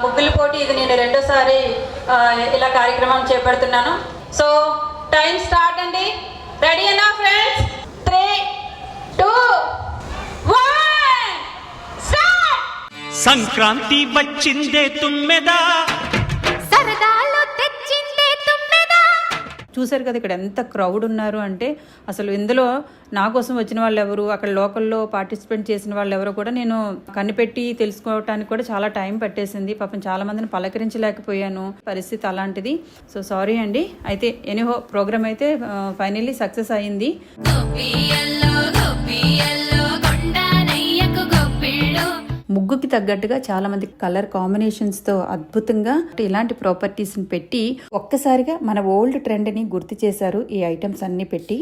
ముగ్గుల పోటీ ఇది నేను రెండోసారి ఇలా కార్యక్రమం చేపడుతున్నాను. సో టైం స్టార్ట్ అండి. రెడీ అన్నా ఫ్రెండ్స్? 3, 2, 1 స్టార్ట్. సంక్రాంతి వచ్చిందే తుమ్మెదా, సరదాలో తెచ్చిందే తుమ్మెదా. చూశారు కదా ఇక్కడ ఎంత క్రౌడ్ ఉన్నారు అంటే, అసలు ఇందులో నా కోసం వచ్చిన వాళ్ళు ఎవరు, అక్కడ లోకల్లో పార్టిసిపేట్ చేసిన వాళ్ళు ఎవరో కూడా నేను కనిపెట్టి తెలుసుకోవటానికి కూడా చాలా టైం పట్టేసింది. పాపం చాలా మందిని పలకరించలేకపోయాను, పరిస్థితి అలాంటిది. సో సారీ అండి. అయితే ఎనీహో ప్రోగ్రామ్ అయితే ఫైనల్లీ సక్సెస్ అయింది. ముగ్గుకి తగ్గట్టుగా చాలా మంది కలర్ కాంబినేషన్స్ తో అద్భుతంగా ఇలాంటి ప్రాపర్టీస్ ని పెట్టి ఒక్కసారిగా మన ఓల్డ్ ట్రెండ్ ని గుర్తు చేశారు ఈ ఐటమ్స్ అన్ని పెట్టి.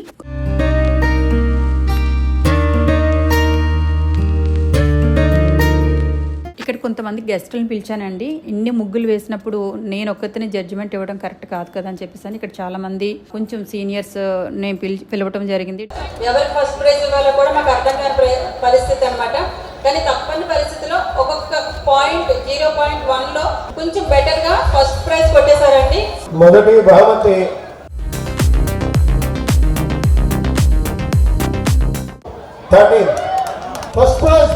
ఇక్కడ కొంతమంది గెస్టులను పిలిచానండి. ఇన్ని ముగ్గులు వేసినప్పుడు నేను ఒక్కరిని జడ్జిమెంట్ ఇవ్వడం కరెక్ట్ కాదు కదా అని చెప్పేసి ఇక్కడ చాలా మంది కొంచెం సీనియర్స్ నేను పిలవటం జరిగింది. ఎవరికి ఫస్ట్ ప్రైజ్ ఇవ్వాలో కూడా మాకు అర్థం కాని పరిస్థితి అనమాట. కానీ తప్పని పరిస్థితిలో ఒక్కొక్క పాయింట్ 0.1 లో కొంచెం బెటర్ గా ఫస్ట్ ప్రైజ్ కొట్టేశారండి. మొదటి బహుమతి ఫస్ట్ ప్రైజ్